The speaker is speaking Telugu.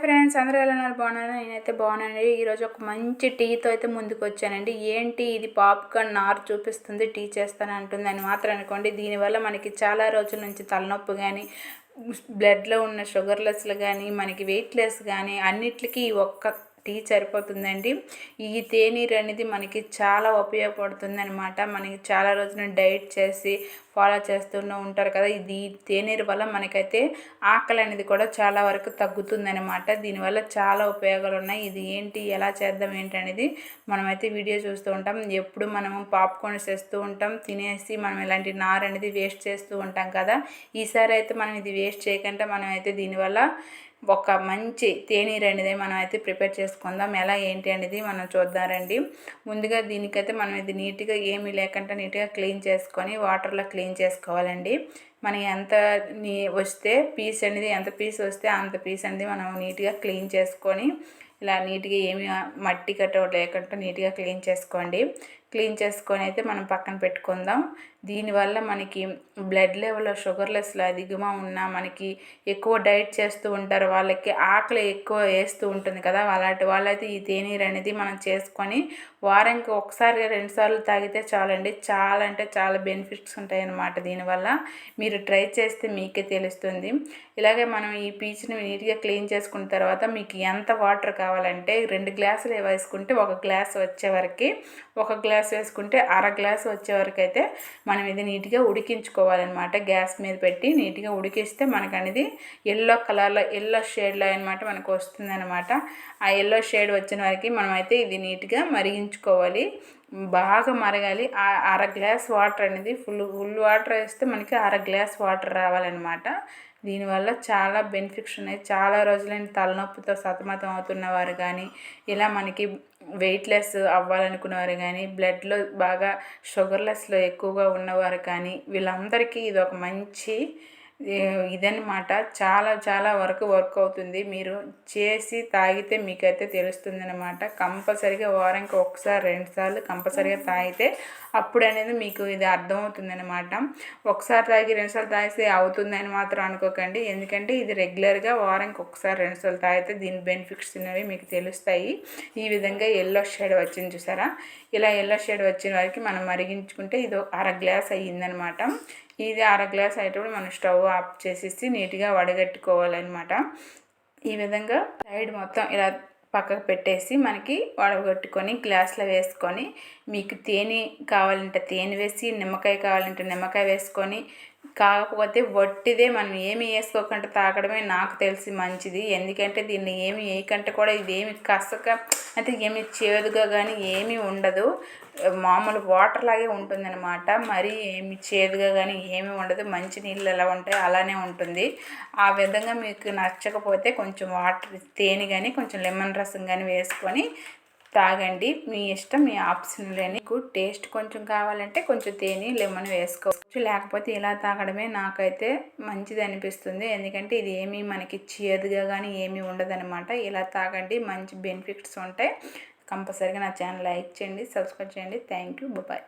ఫ్రెండ్స్, అందరూ ఎలా ఉన్నారు? బాగున్నారా? నేనైతే బాగున్నానండి. ఈరోజు ఒక మంచి టీతో అయితే ముందుకు వచ్చానండి. ఏంటి ఇది పాప్కార్న్ నార్ చూపిస్తుంది, టీ చేస్తాను అంటుంది అని మాత్రం అనుకోండి. దీనివల్ల మనకి చాలా రోజుల నుంచి తలనొప్పి కానీ, బ్లడ్లో ఉన్న షుగర్లెస్లు కానీ, మనకి వెయిట్ లెస్ కానీ అన్నిటికీ ఒక్క టీ సరిపోతుందండి. ఈ తేనీరు అనేది మనకి చాలా ఉపయోగపడుతుంది అనమాట. మనకి చాలా రోజులు డైట్ చేసి ఫాలో చేస్తూనే ఉంటారు కదా. ఇది తేనీరు వల్ల మనకైతే ఆకలి అనేది కూడా చాలా వరకు తగ్గుతుందనమాట. దీనివల్ల చాలా ఉపయోగాలు ఉన్నాయి. ఇది ఏంటి, ఎలా చేద్దాం ఏంటి అనేది మనమైతే వీడియో చూస్తూ ఉంటాం. ఎప్పుడు మనము పాప్కార్న్ చేస్తూ ఉంటాం, తినేసి మనం ఇలాంటి నార్ అనేది వేస్ట్ చేస్తూ ఉంటాం కదా. ఈసారి అయితే మనం ఇది వేస్ట్ చేయకుండా మనమైతే దీనివల్ల ఒక మంచి తేనీరు అనేది మనం అయితే ప్రిపేర్ చేసుకుందాం. ఎలా ఏంటి అనేది మనం చూద్దామండి. ముందుగా దీనికైతే మనం ఇది నీట్గా ఏమీ లేకుండా నీట్గా క్లీన్ చేసుకొని వాటర్లో క్లీన్ చేసుకోవాలండి. మనకి ఎంత వస్తే పీస్ అనేది ఎంత పీస్ వస్తే అంత పీస్ అనేది మనం నీట్గా క్లీన్ చేసుకొని ఇలా నీట్గా ఏమి మట్టి గట్ట లేకుండా నీట్గా క్లీన్ చేసుకోండి. క్లీన్ చేసుకొని అయితే మనం పక్కన పెట్టుకుందాం. దీనివల్ల మనకి బ్లడ్ లెవెల్లో షుగర్లెస్లో అధికంగా ఉన్నా, మనకి ఎక్కువ డైట్ చేస్తూ ఉంటారు, వాళ్ళకి ఆకలి ఎక్కువ వేస్తూ ఉంటుంది కదా, అలాంటి వాళ్ళైతే ఈ తేనీరు అనేది మనం చేసుకొని వారానికి ఒకసారి 2 సార్లు తాగితే చాలండి. చాలా అంటే చాలా బెనిఫిట్స్ ఉంటాయి అన్నమాట. దీనివల్ల మీరు ట్రై చేస్తే మీకే తెలుస్తుంది. ఇలాగే మనం ఈ పీచుని నీట్గా క్లీన్ చేసుకున్న తర్వాత మీకు ఎంత వాటర్ కావాలంటే 2 గ్లాసులు వేసుకుంటే 1 గ్లాస్ వచ్చేవరకు, 1 గ్లాస్ వేసుకుంటే అర గ్లాస్ వచ్చేవరకు అయితే మనం ఇది నీట్గా ఉడికించుకోవాలన్నమాట. గ్యాస్ మీద పెట్టి నీట్గా ఉడికిస్తే మనకు అనేది ఎల్లో కలర్లో, ఎల్లో షేడ్లో అనమాట మనకు వస్తుంది అనమాట. ఆ ఎల్లో షేడ్ వచ్చిన వరకు మనమైతే ఇది నీట్గా మరిగించుకోవాలి. బాగా మరగాలి. అర గ్లాస్ వాటర్ అనేది ఫుల్ వాటర్ వేస్తే మనకి అర గ్లాస్ వాటర్ రావాలన్నమాట. దీనివల్ల చాలా బెనిఫిట్స్ ఉన్నాయి. చాలా రోజులైన తలనొప్పితో సతమతం అవుతున్నవారు కానీ, ఇలా మనకి వెయిట్ లెస్ అవ్వాలనుకునేవారు కానీ, బ్లడ్లో బాగా షుగర్లెస్లో ఎక్కువగా ఉన్నవారు కానీ, వీళ్ళందరికీ ఇది ఒక మంచి ఇదన్నమాట. చాలా చాలా వరకు వర్క్ అవుతుంది. మీరు చేసి తాగితే మీకైతే తెలుస్తుంది అనమాట. కంపల్సరీగా వారానికి 1 సారి 2 సార్లు కంపల్సరీగా తాగితే అప్పుడు అనేది మీకు ఇది అర్థమవుతుంది అనమాట. ఒకసారి తాగి 2 సార్లు తాగితే అవుతుందని మాత్రం అనుకోకండి. ఎందుకంటే ఇది రెగ్యులర్గా వారానికి 1 సారి 2 సార్లు తాగితే దీని బెనిఫిట్స్ అనేవి మీకు తెలుస్తాయి. ఈ విధంగా ఎల్లో షేడ్ వచ్చింది చూసారా. ఇలా ఎల్లో షేడ్ వచ్చిన వరకు మనం మరిగించుకుంటే ఇది అర గ్లాస్ అయ్యిందనమాట. ఇది అర గ్లాస్ అయ్యేటప్పుడు మనం స్టవ్ ఆఫ్ చేసేసి నీట్గా వడగట్టుకోవాలన్నమాట. ఈ విధంగా సైడ్ మొత్తం ఇలా పక్కకు పెట్టేసి మనకి వడగట్టుకొని గ్లాస్లో వేసుకొని, మీకు తేనె కావాలంటే తేనె వేసి, నిమ్మకాయ కావాలంటే నిమ్మకాయ వేసుకొని, కాకపోతే వట్టిదే మనం ఏమి వేసుకోకుండా తాగడమే నాకు తెలిసి మంచిది. ఎందుకంటే దీన్ని ఏమి వేయకంటే కూడా ఇదేమి కసక అంటే ఏమి చేదుగా కానీ ఏమీ ఉండదు. మామూలు వాటర్ లాగే ఉంటుందన్నమాట. మరీ ఏమి చేదుగా కానీ ఏమీ ఉండదు. మంచి నీళ్ళు ఎలా ఉంటాయో అలానే ఉంటుంది. ఆ విధంగా మీకు నచ్చకపోతే కొంచెం వాటర్ తేనె కానీ కొంచెం లెమన్ రసం కానీ వేసుకొని తాగండి. మీ ఇష్టం, మీ ఆప్షన్లే. మీకు టేస్ట్ కొంచెం కావాలంటే కొంచెం తేనె లెమన్ వేసుకోవచ్చు. లేకపోతే ఇలా తాగడమే నాకైతే మంచిది అనిపిస్తుంది. ఎందుకంటే ఇది ఏమీ మనకి చేదుగా కానీ ఏమీ ఉండదన్నమాట. ఇలా తాగండి, మంచి బెనిఫిట్స్ ఉంటాయి. కంపల్సరీగా నా ఛానల్ లైక్ చేయండి, సబ్స్క్రైబ్ చేయండి. Thank you. బాయ్.